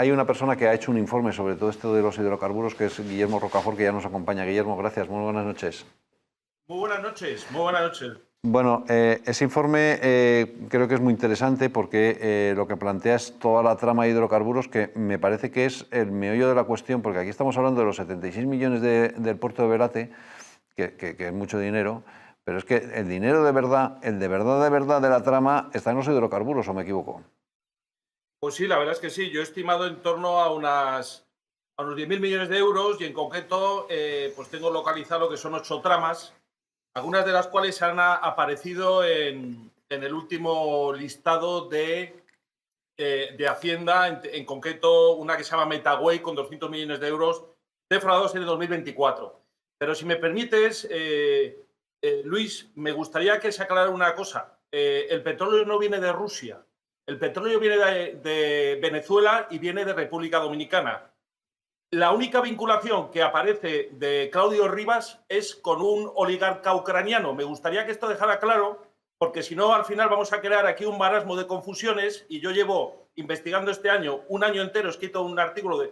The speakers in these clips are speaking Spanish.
hay una persona que ha hecho un informe sobre todo esto de los hidrocarburos, que es Guillermo Rocafort, que ya nos acompaña. Guillermo, gracias, muy buenas noches. Muy buenas noches, muy buenas noches. Bueno, ese informe creo que es muy interesante porque lo que plantea es toda la trama de hidrocarburos, que me parece que es el meollo de la cuestión, porque aquí estamos hablando de los 76 millones del puerto de Belate, que es mucho dinero, pero es que el dinero de verdad, el de verdad de la trama está en los hidrocarburos, ¿o me equivoco? Pues sí, la verdad es que sí. Yo he estimado en torno a unos 10.000 millones de euros y en concreto pues tengo localizado que son 8 tramas, algunas de las cuales han aparecido en el último listado de Hacienda, en concreto una que se llama Metaway con 200 millones de euros defraudados en el 2024. Pero si me permites, Luis, me gustaría que se aclarara una cosa. El petróleo no viene de Rusia. El petróleo viene de Venezuela y viene de República Dominicana. La única vinculación que aparece de Claudio Rivas es con un oligarca ucraniano. Me gustaría que esto dejara claro, porque si no, al final vamos a crear aquí un marasmo de confusiones, y yo llevo investigando este año, un año entero, he escrito un artículo de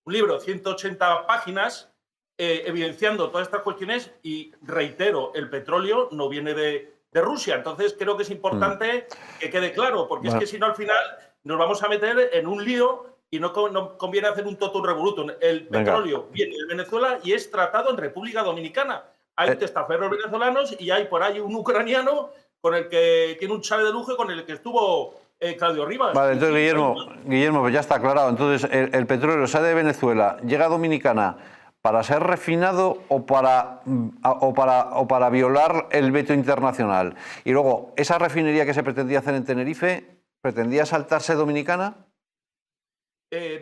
un libro de 180 páginas, evidenciando todas estas cuestiones, y reitero, el petróleo no viene de Rusia. Entonces creo que es importante que quede claro, porque es que si no, al final nos vamos a meter en un lío y no conviene hacer un totum revolutum. El petróleo viene de Venezuela y es tratado en República Dominicana. Hay testaferros venezolanos y hay por ahí un ucraniano con el que tiene un chale de lujo y con el que estuvo Claudio Rivas. Vale, entonces Guillermo, pues ya está aclarado. Entonces, el petróleo sale de Venezuela, llega a Dominicana para ser refinado o para violar el veto internacional. Y luego, esa refinería que se pretendía hacer en Tenerife, ¿pretendía saltarse Dominicana?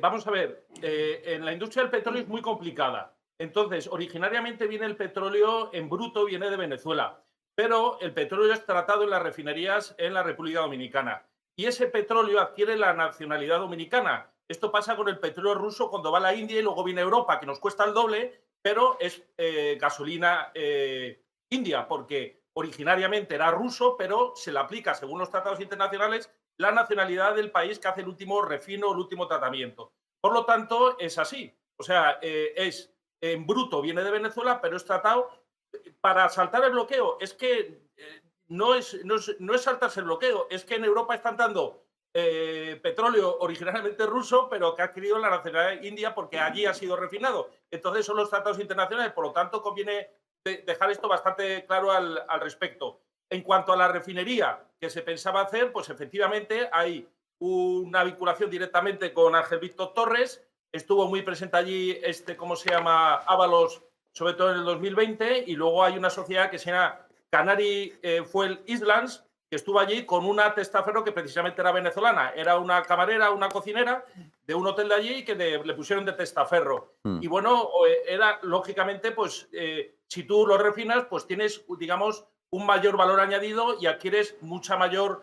Vamos a ver, en la industria del petróleo es muy complicada. Entonces, originariamente viene el petróleo en bruto, viene de Venezuela, pero el petróleo es tratado en las refinerías en la República Dominicana. Y ese petróleo adquiere la nacionalidad dominicana. Esto pasa con el petróleo ruso cuando va a la India y luego viene a Europa, que nos cuesta el doble, pero es gasolina india, porque originariamente era ruso, pero se le aplica, según los tratados internacionales, la nacionalidad del país que hace el último refino, el último tratamiento. Por lo tanto, es así. O sea, es en bruto, viene de Venezuela, pero es tratado para saltar el bloqueo. Es que no es saltarse el bloqueo, es que en Europa están dando petróleo originalmente ruso, pero que ha adquirido la nacionalidad india porque allí ha sido refinado. Entonces son los tratados internacionales, por lo tanto conviene dejar esto bastante claro al respecto. En cuanto a la refinería que se pensaba hacer, pues efectivamente hay una vinculación directamente con Ángel Víctor Torres. Estuvo muy presente allí, ¿cómo se llama? Ábalos, sobre todo en el 2020. Y luego hay una sociedad que se llama Canary Fuel Islands, que estuvo allí con una testaferro que precisamente era venezolana. Era una camarera, una cocinera de un hotel de allí que le pusieron de testaferro. Y bueno, era lógicamente, pues si tú lo refinas, pues tienes, digamos, un mayor valor añadido y adquieres mucha mayor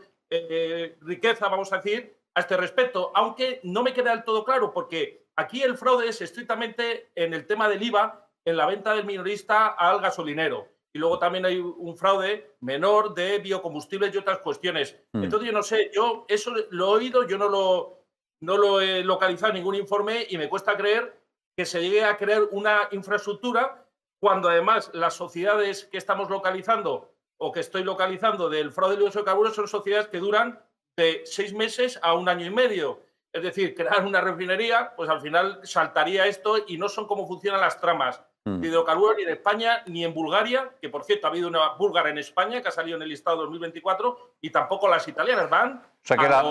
riqueza, vamos a decir, a este respecto. Aunque no me queda del todo claro, porque aquí el fraude es estrictamente en el tema del IVA, en la venta del minorista al gasolinero. Y luego también hay un fraude menor de biocombustibles y otras cuestiones. Entonces, yo no sé, yo eso lo he oído, yo no lo he localizado en ningún informe y me cuesta creer que se llegue a crear una infraestructura cuando además las sociedades que estamos localizando o que estoy localizando del fraude de los hidrocarburos son sociedades que duran de 6 meses a 1 año y medio. Es decir, crear una refinería, pues al final saltaría esto y no son como funcionan las tramas de hidrocarburos ni en España ni en Bulgaria, que por cierto ha habido una búlgara en España que ha salido en el listado 2024, y tampoco las italianas van. O sea que la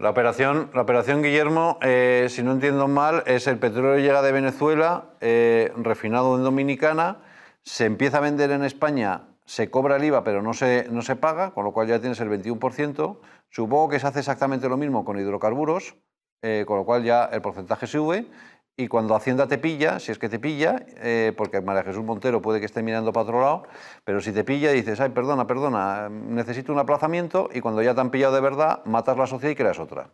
operación, Guillermo, si no entiendo mal, es el petróleo llega de Venezuela, refinado en Dominicana, se empieza a vender en España, se cobra el IVA pero no se paga, con lo cual ya tienes el 21%. Supongo que se hace exactamente lo mismo con hidrocarburos, con lo cual ya el porcentaje sube. Y cuando Hacienda te pilla, si es que te pilla, porque María Jesús Montero puede que esté mirando para otro lado, pero si te pilla dices, ay, perdona, necesito un aplazamiento, y cuando ya te han pillado de verdad, matas la sociedad y creas otra.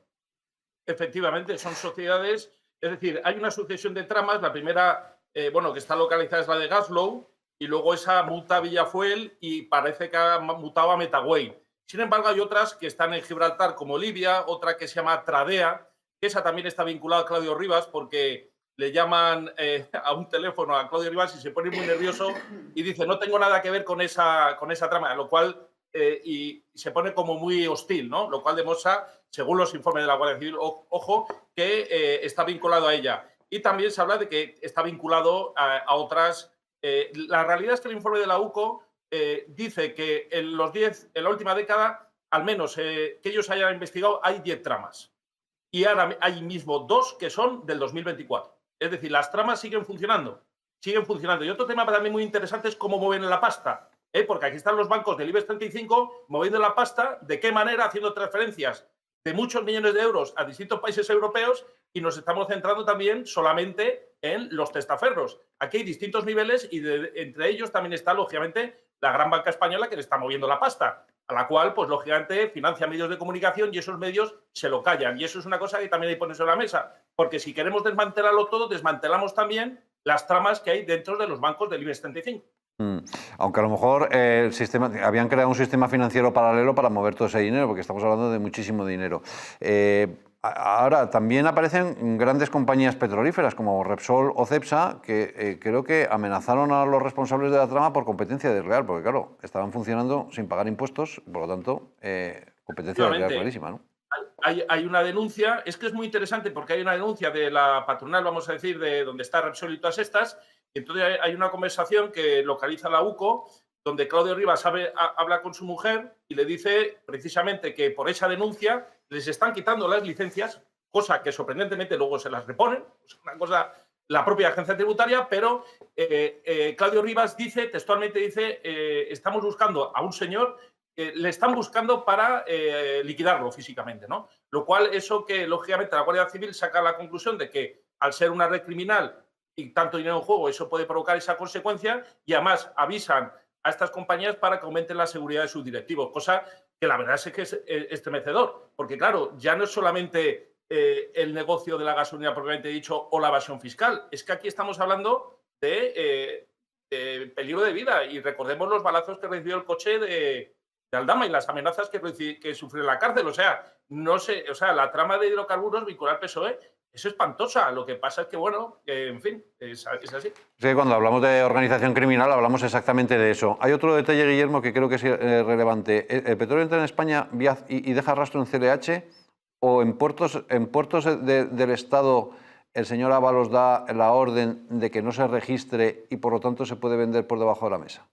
Efectivamente, son sociedades, es decir, hay una sucesión de tramas. La primera, que está localizada, es la de Gaslow, y luego esa muta a Villafuel y parece que ha mutado a Metaway. Sin embargo, hay otras que están en Gibraltar, como Libia, otra que se llama Tradea, que esa también está vinculada a Claudio Rivas, porque le llaman a un teléfono a Claudio Rivas y se pone muy nervioso y dice, no tengo nada que ver con esa trama, lo cual, y se pone como muy hostil, ¿no? Lo cual demuestra, según los informes de la Guardia Civil, ojo, que está vinculado a ella. Y también se habla de que está vinculado a otras. La realidad es que el informe de la UCO dice que en la última década, al menos que ellos hayan investigado, hay 10 tramas. Y ahora hay mismo 2 que son del 2024. Es decir, las tramas siguen funcionando. Siguen funcionando. Y otro tema también muy interesante es cómo mueven la pasta. Porque aquí están los bancos del IBEX 35 moviendo la pasta, de qué manera, haciendo transferencias de muchos millones de euros a distintos países europeos, y nos estamos centrando también solamente en los testaferros. Aquí hay distintos niveles y entre ellos también está, lógicamente, la gran banca española que le está moviendo la pasta, a la cual, pues lógicamente, financia medios de comunicación y esos medios se lo callan. Y eso es una cosa que también hay que poner sobre la mesa, porque si queremos desmantelarlo todo, desmantelamos también las tramas que hay dentro de los bancos del IBEX 35. Aunque a lo mejor habían creado un sistema financiero paralelo para mover todo ese dinero, porque estamos hablando de muchísimo dinero. Ahora, también aparecen grandes compañías petrolíferas como Repsol o Cepsa, que creo que amenazaron a los responsables de la trama por competencia desleal, porque claro, estaban funcionando sin pagar impuestos, por lo tanto, competencia desleal clarísima, ¿no? Hay una denuncia, es que es muy interesante porque hay una denuncia de la patronal, vamos a decir, de donde está Repsol y todas estas, y entonces hay una conversación que localiza la UCO, donde Claudio Rivas habla con su mujer y le dice precisamente que por esa denuncia les están quitando las licencias, cosa que sorprendentemente luego se las reponen, es una cosa, la propia agencia tributaria, pero Claudio Rivas dice, textualmente dice, estamos buscando a un señor, le están buscando para liquidarlo físicamente, ¿no? Lo cual, eso que lógicamente la Guardia Civil saca la conclusión de que al ser una red criminal y tanto dinero en juego, eso puede provocar esa consecuencia, y además avisan a estas compañías para que aumenten la seguridad de sus directivos, cosa que la verdad es que es estremecedor, porque claro, ya no es solamente el negocio de la gasolina propiamente dicho o la evasión fiscal, es que aquí estamos hablando de peligro de vida, y recordemos los balazos que recibió el coche de Aldama y las amenazas que sufrió en la cárcel. O sea, no sé, o sea, la trama de hidrocarburos vinculada al PSOE es espantosa. Lo que pasa es que, bueno, en fin, es así. Sí, cuando hablamos de organización criminal hablamos exactamente de eso. Hay otro detalle, Guillermo, que creo que es relevante. ¿El petróleo entra en España y deja rastro en CLH o en puertos del Estado el señor Ábalos da la orden de que no se registre y por lo tanto se puede vender por debajo de la mesa?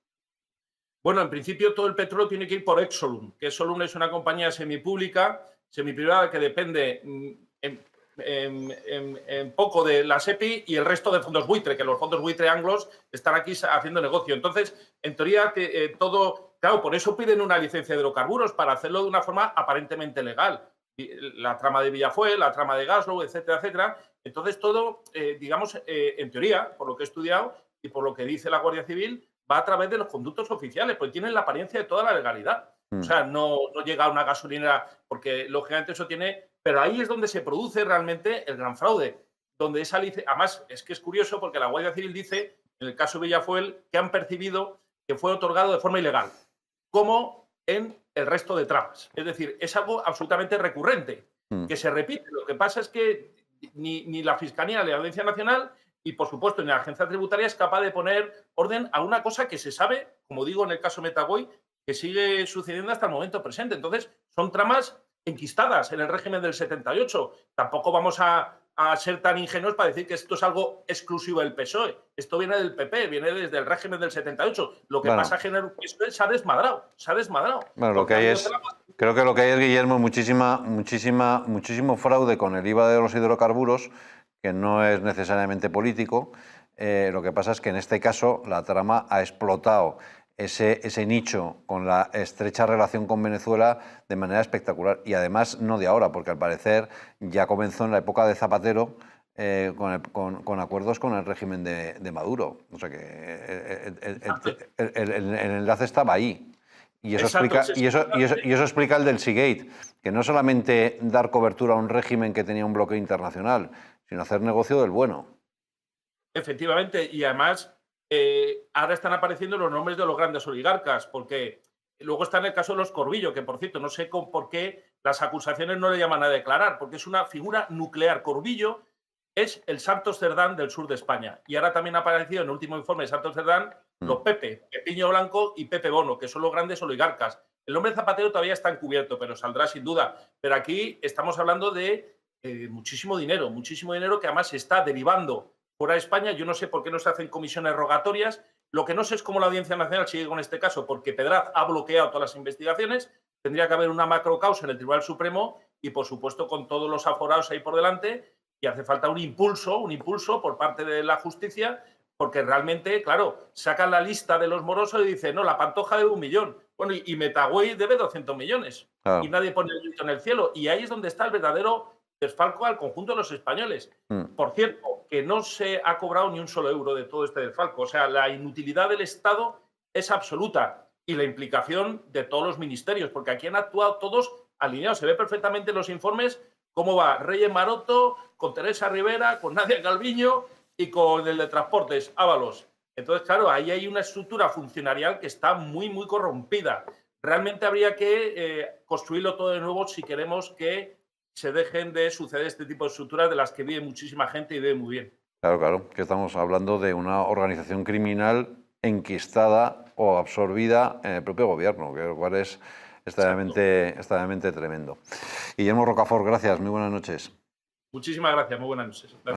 Bueno, en principio todo el petróleo tiene que ir por Exolum, que Exolum es una compañía semipública, semiprivada, que depende en poco de la SEPI y el resto de fondos buitre, que los fondos buitre anglos están aquí haciendo negocio. Entonces, en teoría, todo, claro, por eso piden una licencia de hidrocarburos, para hacerlo de una forma aparentemente legal. La trama de Villafuel, la trama de Gaslow, etcétera, etcétera. Entonces, todo, digamos, en teoría, por lo que he estudiado y por lo que dice la Guardia Civil, va a través de los conductos oficiales, pues tienen la apariencia de toda la legalidad. O sea, no llega a una gasolinera, porque lógicamente eso tiene. Pero ahí es donde se produce realmente el gran fraude. Donde esa además, es que es curioso porque la Guardia Civil dice, en el caso de Villafuel, que han percibido que fue otorgado de forma ilegal, como en el resto de tramas. Es decir, es algo absolutamente recurrente, que se repite. Lo que pasa es que ni la Fiscalía ni la Audiencia Nacional y, por supuesto, ni la agencia tributaria es capaz de poner orden a una cosa que se sabe, como digo en el caso Metaboy, que sigue sucediendo hasta el momento presente. Entonces, son tramas enquistadas en el régimen del 78. Tampoco vamos a ser tan ingenuos para decir que esto es algo exclusivo del PSOE. Esto viene del PP, viene desde el régimen del 78. Lo que pasa es que el PSOE se ha desmadrado. Se ha desmadrado. Bueno, lo que hay es, creo que lo que hay es, Guillermo, muchísimo fraude con el IVA de los hidrocarburos, que no es necesariamente político. Lo que pasa es que en este caso la trama ha explotado ese nicho con la estrecha relación con Venezuela de manera espectacular. Y además no de ahora, porque al parecer ya comenzó en la época de Zapatero con acuerdos con el régimen de Maduro. O sea que el enlace estaba ahí. Y eso, explica el del Seagate, que no solamente dar cobertura a un régimen que tenía un bloqueo internacional, sino hacer negocio del bueno. Efectivamente, y además ahora están apareciendo los nombres de los grandes oligarcas, porque luego está en el caso de los Corbillo, que por cierto no sé por qué las acusaciones no le llaman a declarar, porque es una figura nuclear. Corbillo es el Santos Cerdán del sur de España. Y ahora también ha aparecido en el último informe de Santos Cerdán los Pepe, Pepiño Blanco y Pepe Bono, que son los grandes oligarcas. El nombre Zapatero todavía está encubierto, pero saldrá sin duda. Pero aquí estamos hablando de muchísimo dinero que además se está derivando fuera de España. Yo no sé por qué no se hacen comisiones rogatorias. Lo que no sé es cómo la Audiencia Nacional sigue con este caso, porque Pedraz ha bloqueado todas las investigaciones. Tendría que haber una macrocausa en el Tribunal Supremo y, por supuesto, con todos los aforados ahí por delante. Y hace falta un impulso por parte de la justicia, porque realmente, claro, sacan la lista de los morosos y dicen, no, la Pantoja debe 1 millón. Bueno, y Metagüey debe 200 millones. Claro. Y nadie pone el grito en el cielo. Y ahí es donde está el verdadero desfalco al conjunto de los españoles. Por cierto, que no se ha cobrado ni un solo euro de todo este desfalco. O sea, la inutilidad del Estado es absoluta. Y la implicación de todos los ministerios, porque aquí han actuado todos alineados. Se ve perfectamente en los informes cómo va Reyes Maroto, con Teresa Rivera, con Nadia Calviño y con el de Transportes, Ábalos. Entonces, claro, ahí hay una estructura funcionarial que está muy, muy corrompida. Realmente habría que construirlo todo de nuevo si queremos que se dejen de suceder este tipo de estructuras de las que vive muchísima gente y vive muy bien. Claro, que estamos hablando de una organización criminal enquistada o absorbida en el propio gobierno, que lo cual es extremadamente tremendo. Guillermo Rocafort, gracias, muy buenas noches. Muchísimas gracias, muy buenas noches. Gracias.